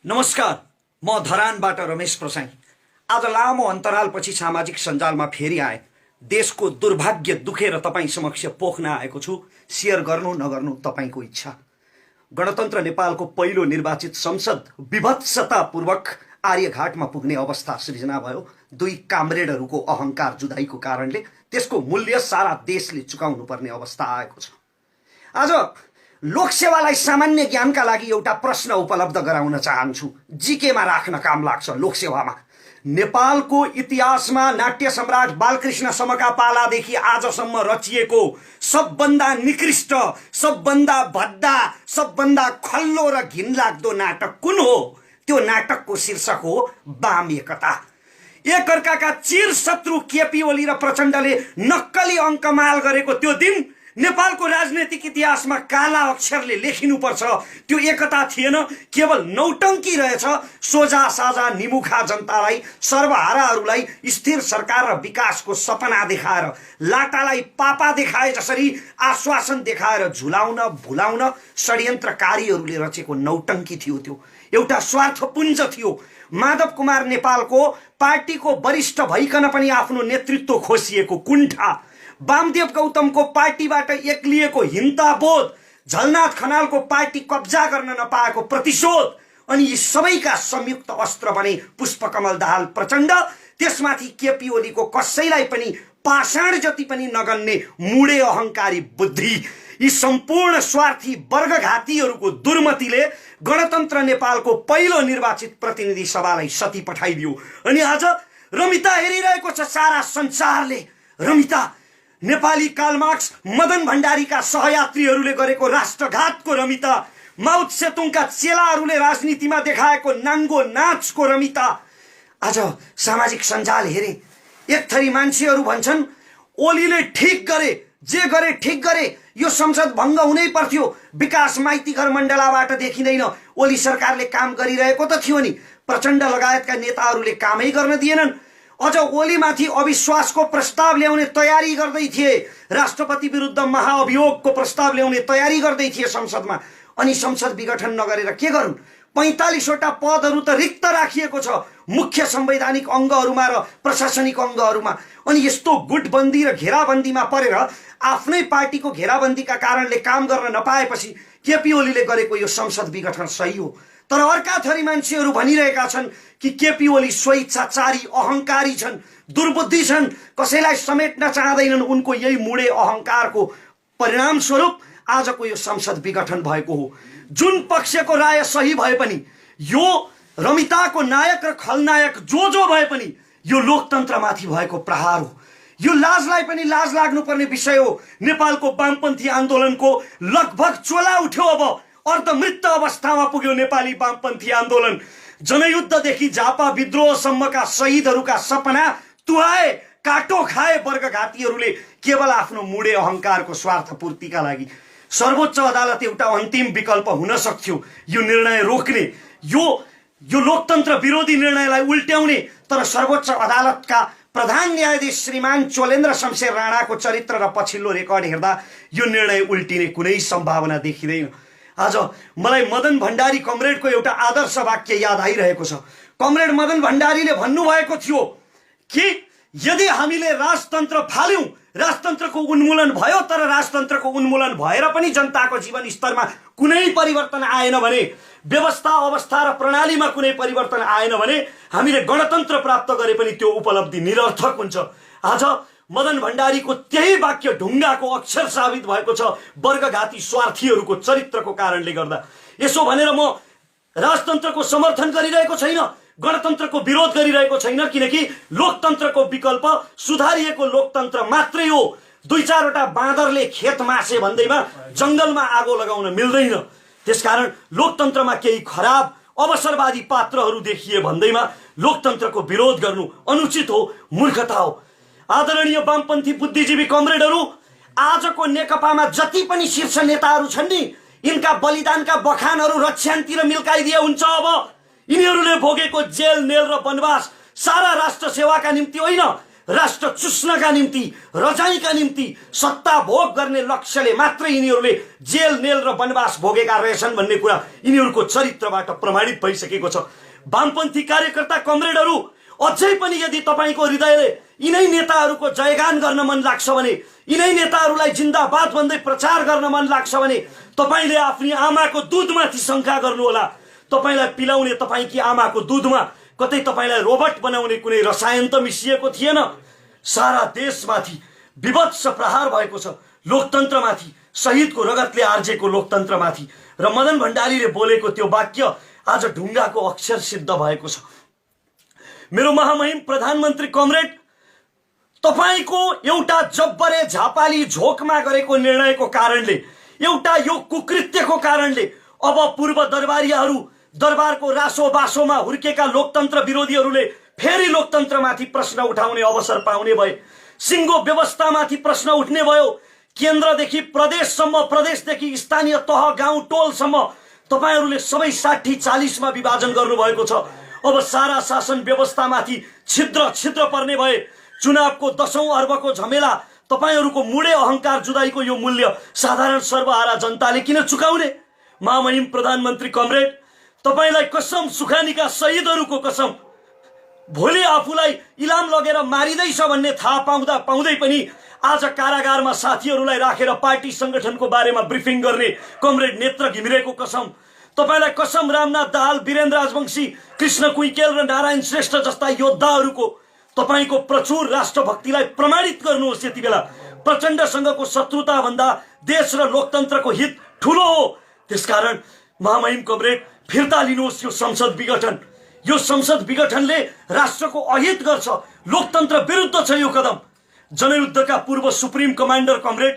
नमस्कार, म धरानबाट रमेश प्रसाई। आज लामो अन्तरालपछि सामाजिक सञ्जालमा फेरि आए। देशको दुर्भाग्य दुखेर तपाईँ समक्ष पोख्न आएको छु। सेयर गर्नु नगर्नु तपाईँको इच्छा। गणतन्त्र नेपालको पहिलो निर्वाचित संसद विभत्सतापूर्वक आर्यघाटमा पुग्ने अवस्था सृजना भयो। दुई कामरेडहरूको अहङ्कार जुधाइको कारणले त्यसको मूल्य सारा देशले चुकाउनु पर्ने अवस्था आएको छ। आज लोकसेवालाई सामान्य ज्ञानका लागि एउटा प्रश्न उपलब्ध गराउन चाहन्छु। जीकेमा राख्न काम लाग्छ। लोकसेवामा नेपालको इतिहासमा नाट्य सम्राट बालकृष्णसम्मका पालादेखि आजसम्म रचिएको सबभन्दा निकृष्ट, सबभन्दा भद्दा, सबभन्दा खल्लो र घिनलाग्दो नाटक कुन हो? त्यो नाटकको शीर्षक हो वाम एकता। एकअर्काका चिर शत्रु केपी ओली र प्रचण्डले नक्कली अङ्कमाल गरेको त्यो दिन नेपालको राजनैतिक इतिहासमा काला अक्षरले लेखिनुपर्छ। त्यो एकता थिएन, केवल नौटङ्की रहेछ। सोझा साझा निमुखा जनतालाई, सर्वहाराहरूलाई स्थिर सरकार र विकासको सपना देखाएर, लाटालाई पापा देखाए जसरी आश्वासन देखाएर झुलाउन भुलाउन षड्यन्त्रकारीहरूले रचेको नौटङ्की थियो। त्यो एउटा स्वार्थपुञ्ज थियो। माधव कुमार नेपालको पार्टीको वरिष्ठ भइकन पनि आफ्नो नेतृत्व खोसिएको कुण्ठा, वामदेव गौतमको पार्टीबाट एक्लिएको हिंताबोध, झलनाथ खनालको पार्टी कब्जा गर्न नपाएको प्रतिशोध, अनि यी सबैका संयुक्त अस्त्र बने पुष्पकमल दाहाल प्रचण्ड। त्यसमाथि केपी ओलीको कसैलाई पनि पाषाण जति पनि नगन्ने मुडे अहङ्कारी बुद्धि। यी सम्पूर्ण स्वार्थी वर्गघातीहरूको दुर्मतिले गणतन्त्र नेपालको पहिलो निर्वाचित प्रतिनिधि सभालाई सती पठाइदियो। अनि आज रमिता हेरिरहेको छ सारा संसारले। रमिता नेपाली कार्लमार्क्स मदन भण्डारीका सहयात्रीहरूले गरेको राष्ट्रघातको रमिता, माओ सेतुङका चेलाहरूले राजनीतिमा देखाएको नाङ्गो नाचको रमिता। आज सामाजिक सञ्जाल हेरे, एक थरी मान्छेहरू भन्छन् ओलीले ठिक गरे, जे गरे ठिक गरे, यो संसद भङ्ग हुनै पर्थ्यो। विकास माइतीघर मण्डलाबाट देखिँदैन। ओली सरकारले काम गरिरहेको त थियो नि। प्रचण्ड लगायतका नेताहरूले कामै गर्न दिएनन्। अझ ओलीमाथि अविश्वासको प्रस्ताव ल्याउने तयारी गर्दै थिए। राष्ट्रपति विरुद्ध महाअभियोगको प्रस्ताव ल्याउने तयारी गर्दै थिए संसदमा। अनि संसद विघटन नगरेर के गरून्? 45 वटा पदहरू त रिक्त राखिएको छ मुख्य संवैधानिक अङ्गहरूमा र प्रशासनिक अङ्गहरूमा। अनि यस्तो गुटबन्दी र घेराबन्दीमा परेर आफ्नै पार्टीको घेराबन्दीका कारणले काम गर्न नपाएपछि केपी ओलीले गरेको यो संसद विघटन सही हो। तर अर्का थरी मान्छेहरू भनिरहेका छन् कि केपी ओली स्वेच्छाचारी अहङ्कारी छन्, दुर्बुद्धि छन्, कसैलाई समेट्न चाहँदैनन्। उनको यही मुडे अहङ्कारको परिणाम स्वरूप आजको यो संसद विघटन भएको हो। जुन पक्षको राय सही भए पनि, यो रमिताको नायक र खलनायक जो भए पनि यो लोकतन्त्रमाथि भएको प्रहार हो। यो लाजलाई पनि लाज लाग्नुपर्ने विषय हो। नेपालको वामपन्थी आन्दोलनको लगभग चोला उठ्यो। अब अर्धमृत अवस्थामा पुग्यो नेपाली वामपन्थी आन्दोलन। जनयुद्धदेखि झापा विद्रोहसम्मका शहीदहरूका सपना तुहाए, काटो खाए वर्गघातीहरूले केवल आफ्नो मुडे अहङ्कारको स्वार्थपूर्तिका लागि। सर्वोच्च अदालत एउटा अन्तिम विकल्प हुन सक्थ्यो यो निर्णय रोक्ने, यो लोकतन्त्र विरोधी निर्णयलाई उल्ट्याउने। तर सर्वोच्च अदालतका प्रधान न्यायाधीश श्रीमान चोलेन्द्र शमशेर राणाको चरित्र र पछिल्लो रेकर्ड हेर्दा यो निर्णय उल्टिने कुनै सम्भावना देखिँदैन। आज मलाई मदन भण्डारी कमरेडको एउटा आदर्श वाक्य याद आइरहेको छ। कमरेड मदन भण्डारीले भन्नुभएको थियो कि यदि हामीले राजतन्त्र फाल्यौं, राजतन्त्रको उन्मूलन भयो, तर राजतन्त्रको उन्मूलन भएर पनि जनताको जीवन स्तरमा कुनै परिवर्तन आएन भने, व्यवस्था अवस्था र प्रणालीमा कुनै परिवर्तन आएन भने हामीले गणतन्त्र प्राप्त गरे पनि त्यो उपलब्धि निरर्थक हुन्छ। आज मदन भण्डारीको त्यही वाक्य ढुङ्गाको अक्षर साबित भएको छ वर्गघाती स्वार्थीहरूको चरित्रको कारणले गर्दा। यसो भनेर म राजतन्त्रको समर्थन गरिरहेको छैन, गणतन्त्रको विरोध गरिरहेको छैन, किनकि लोकतन्त्रको विकल्प सुधारिएको लोकतन्त्र मात्रै हो। 2-4 वटा बाँदरले खेत मासे भन्दैमा जङ्गलमा आगो लगाउन मिल्दैन। त्यसकारण लोकतन्त्रमा केही खराब अवसरवादी पात्रहरू देखिए भन्दैमा लोकतन्त्रको विरोध गर्नु अनुचित हो, मूर्खता हो। आदरणीय वामपन्थी बुद्धिजीवी कमरेडहरू, आजको नेकपामा जति पनि शीर्ष नेताहरू छन् नि, यिनका बलिदानका बखानहरू रक्षान्तिर मिल्काइदिए हुन्छ। अब यिनीहरूले भोगेको जेल, नेल र वनवास सारा राष्ट्र सेवाका निम्ति होइन, राष्ट्र चुस्नका निम्ति, रजाइका निम्ति, सत्ता भोग गर्ने लक्ष्यले मात्रै यिनीहरूले जेल नेल र वनवास भोगेका रहेछन् भन्ने कुरा यिनीहरूको चरित्रबाट प्रमाणित भइसकेको छ। वामपन्थी कार्यकर्ता कमरेडहरू, अझै पनि यदि तपाईँको हृदयले यिनै नेताहरूको जयगान गर्न मन लाग्छ भने, यिनै नेताहरूलाई जिन्दाबाद भन्दै प्रचार गर्न मन लाग्छ भने तपाईँले आफ्नी आमाको दुधमाथि शङ्का गर्नुहोला। तपाईँलाई पिलाउने तपाईँकी आमाको दुधमा कतै तपाईँलाई रोबोट बनाउने कुनै रसायन त मिसिएको थिएन। सारा देशमाथि विभत्स प्रहार भएको छ, लोकतन्त्रमाथि, शहीदको रगतले आर्जेको लोकतन्त्रमाथि। र मदन भण्डारीले बोलेको त्यो वाक्य आज ढुङ्गाको अक्षर सिद्ध भएको छ। मेरो महामहिम प्रधानमन्त्री कमरेड, तपाईको एउटा जब्बरे झापाली झोकमा गरेको निर्णयको कारणले, एउटा यो कुकृत्यको कारणले अब पूर्व दरबारीहरू, दरबारको रासो बासोमा हुर्केका लोकतन्त्र विरोधीहरूले फेरि लोकतन्त्रमाथि प्रश्न उठाउने अवसर पाउने भए। सिङ्गो व्यवस्थामाथि प्रश्न उठ्ने भयो। केन्द्रदेखि प्रदेशसम्म, प्रदेशदेखि स्थानीय तह, गाउँ, टोलसम्म तपाईहरूले सबै 60-40 मा विभाजन गर्नुभएको छ। अब सारा शासन व्यवस्थामाथि छिद्र छिद्र पर्ने भए। चुनावको 10औं अर्बको झमेला, तपाईहरूको मुडे अहंकार जुदाईको यो मूल्य साधारण सर्वहारा जनताले किन चुकाउने? महामहिम प्रधानमन्त्री कमरेड, तपाईलाई कसम, सुखानीका शहीदहरूको कसम, भोलि आफूलाई इलाम लगेर मारिँदैछ भन्ने थाहा पाउँदा पाउँदै पनि आज कारागारमा साथीहरूलाई राखेर पार्टी संगठनको बारेमा ब्रिफिङ गर्ने कमरेड नेत्र घिमिरेको कसम, तपाईलाई कसम, रामनाथ दाहाल, वीरेन्द्र राजवंशी, कृष्ण कुइकेल र नारायण श्रेष्ठ जस्ता योद्धाहरूको तपाईको प्रचुर राष्ट्रभक्तिलाई प्रमाणित गर्नुहोस्। यति बेला प्रचण्डसँगको शत्रुता भन्दा देश र लोकतन्त्रको हित ठूलो हो। त्यसकारण महामहिम कमरेड, फिर्ता लिनुहोस् यो संसद विघटन। यो संसद विघटनले राष्ट्रको अहित गर्छ, लोकतन्त्र विरुद्ध छ यो कदम। जनयुद्धका पूर्व सुप्रिम कमान्डर कमरेड,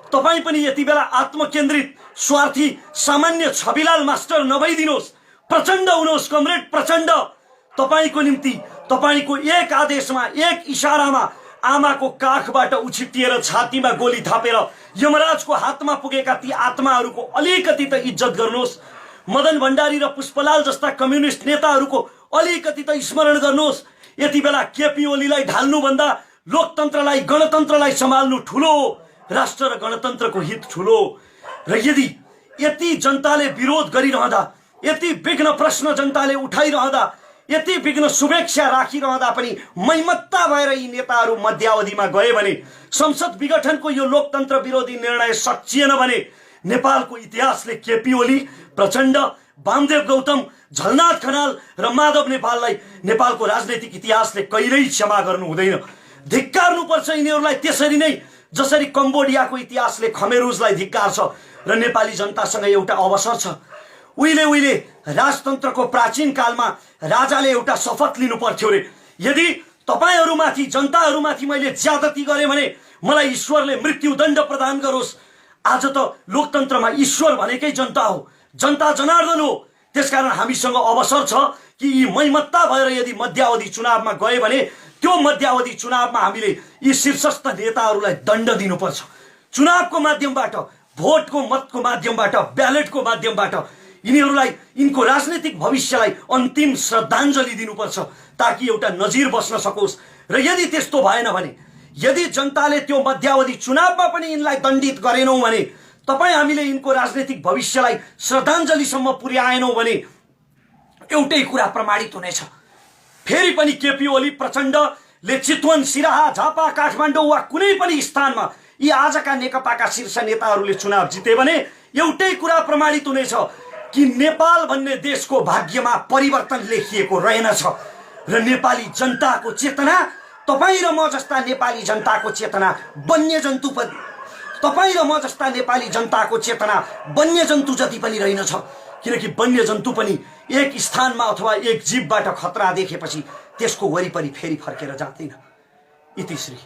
तपाईँ पनि यति बेला आत्मकेन्द्रित, स्वार्थी, सामान्य छविलाल मास्टर नभइदिनुहोस्। प्रचण्ड हुनुहोस् कमरेड, प्रचण्ड। तपाईको निम्ति तपाईको एक आदेशमा, एक इशारामा आमाको काखबाट उछिटिएर छातीमा गोली थापेर यमराजको हातमा पुगेका ती आत्माहरूको अलिकति त इज्जत गर्नुहोस्। मदन भण्डारी र पुष्पलाल जस्ता कम्युनिस्ट नेताहरूको अलिकति त स्मरण गर्नुहोस्। यति बेला केपी ओलीलाई ढाल्नुभन्दा लोकतन्त्रलाई, गणतन्त्रलाई सम्हाल्नु ठूलो हो। राष्ट्र र गणतन्त्रको हित ठूलो। र यति जनताले विरोध गरिरहँदा, यति विघ्न प्रश्न जनताले उठाइरहँदा, यति विघ्न शुभेच्छा राखिरहँदा पनि मैमत्ता भएर यी नेताहरू मध्यावधिमा गए भने, संसद विघटनको यो लोकतन्त्र विरोधी निर्णय सच्चिएन भने नेपालको इतिहासले केपी ओली, प्रचण्ड, वामदेव गौतम, झलनाथ खनाल र माधव नेपाललाई नेपालको राजनैतिक इतिहासले कहिल्यै क्षमा गर्नु हुँदैन। धिक्कार्नुपर्छ यिनीहरूलाई, त्यसरी नै जसरी कम्बोडियाको इतिहासले खमेरुजलाई धिक्कार्छ। र नेपाली जनतासँग एउटा अवसर छ। उहिले राजतन्त्रको प्राचीन कालमा राजाले एउटा शपथ लिनु पर्थ्यो रे, यदि तपाईहरूमाथि, जनताहरूमाथि मैले ज्यादती गरेँ भने मलाई ईश्वरले मृत्युदण्ड प्रदान गरोस्। आज त लोकतन्त्रमा ईश्वर भनेकै जनता हो, जनता जनार्दन हो। त्यसकारण हामीसँग अवसर छ कि यी मैमत्ता भएर यदि मध्यावधि चुनावमा गए भने त्यो मध्यावधि चुनावमा हामीले यी शीर्षस्थ नेताहरूलाई दण्ड दिनुपर्छ। चुनावको माध्यमबाट, भोटको मतको माध्यमबाट, ब्यालेटको माध्यमबाट यिनीहरूलाई, यिनको राजनीतिक भविष्यलाई अन्तिम श्रद्धाञ्जली दिनुपर्छ ताकि एउटा नजिर बस्न सकोस्। र यदि त्यस्तो भएन भने, यदि जनताले त्यो मध्यावधि चुनावमा पनि यिनलाई दण्डित गरेनौँ भने, तपाईँ हामीले यिनको राजनीतिक भविष्यलाई श्रद्धाञ्जलीसम्म पुर्याएनौँ भने एउटै कुरा प्रमाणित हुनेछ। फेरि पनि केपी ओली, प्रचण्डले चितवन, सिराहा, झापा, काठमाडौँ वा कुनै पनि स्थानमा यी आजका नेकपाका शीर्ष नेताहरूले चुनाव जिते भने एउटै कुरा प्रमाणित हुनेछ कि नेपाल भन्ने देशको भाग्यमा परिवर्तन लेखिएको रहेनछ। र नेपाली जनताको चेतना, तपाईँ र म जस्ता नेपाली जनताको चेतना वन्यजन्तु पनि, तपाईँ र म जस्ता नेपाली जनताको चेतना वन्यजन्तु जति पनि रहेनछ। किनकि वन्यजन्तु पनि एक स्थानमा अथवा एक जीवबाट खतरा देखेपछि त्यसको वरिपरि फेरि फर्केर जाँदैन। इतिश्री।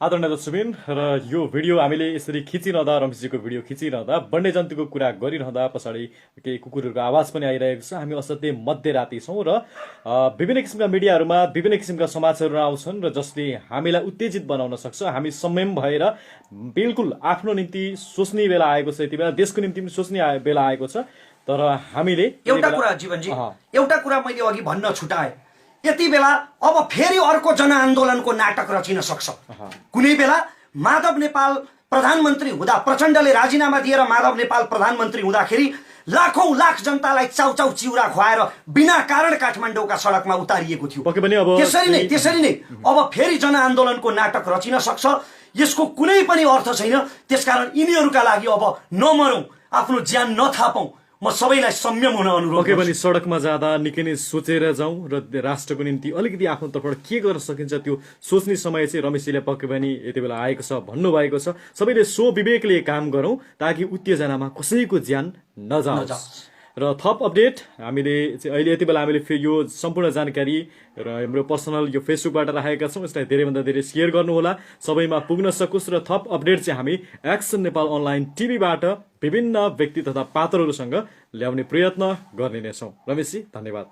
आदरणीय दर्शकबिन, र यो भिडियो हामीले यसरी खिचिरहँदा, रमेशजीको भिडियो खिचिरहँदा, वन्यजन्तुको कुरा गरिरहँदा पछाडि केही कुकुरहरूको आवाज पनि आइरहेको छ। हामी असाध्यै मध्यराति छौँ र विभिन्न किसिमका मिडियाहरूमा विभिन्न किसिमका समाचारहरू आउँछन् र जसले हामीलाई उत्तेजित बनाउन सक्छ। हामी संयम भएर बिल्कुल आफ्नो निम्ति सोच्ने बेला आएको छ, यति बेला देशको निम्ति पनि सोच्ने बेला आएको छ। तर हामीले एउटा कुरा जीवनजी, एउटा कुरा मैले अघि भन्न छुटाएँ, यति बेला अब फेरि अर्को जनआन्दोलनको नाटक रचिन सक्छ। कुनै बेला माधव नेपाल प्रधानमन्त्री हुँदा, प्रचण्डले राजीनामा दिएर माधव नेपाल प्रधानमन्त्री हुँदाखेरि लाखौं लाख जनतालाई चाउचाउ चिउरा खुवाएर बिना कारण काठमाडौँका सडकमा उतारिएको थियो। त्यसरी नै अब फेरि जनआन्दोलनको नाटक रचिन सक्छ। यसको कुनै पनि अर्थ छैन। त्यसकारण यिनीहरूका लागि अब नमरौं, आफ्नो ज्यान नथापौं। म सबैलाई संयम हुन अनुरोध पक्कै पनि सडकमा जाँदा निकै नै सोचेर जाउँ र राष्ट्रको निम्ति अलिकति आफ्नो तर्फबाट के गर्न सकिन्छ त्यो सोच्ने समय चाहिँ रमेशजीले पक्कै पनि यति बेला आएको छ, भन्नुभएको छ। सबैले सो विवेकले काम गरौँ ताकि उत्तेजनामा कसैको ज्यान नजाओस्। र थप अपडेट हामीले अहिले यति बेला हामीले यो सम्पूर्ण जानकारी र हाम्रो पर्सनल यो फेसबुकबाट राखेका छौँ। यसलाई धेरैभन्दा धेरै सेयर गर्नुहोला, सबैमा पुग्न सकोस्। र थप अपडेट चाहिँ हामी एक्सन नेपाल अनलाइन टिभीबाट विभिन्न व्यक्ति तथा पात्रहरूसँग ल्याउने प्रयत्न गर्ने नै छौँ। रमेशजी धन्यवाद।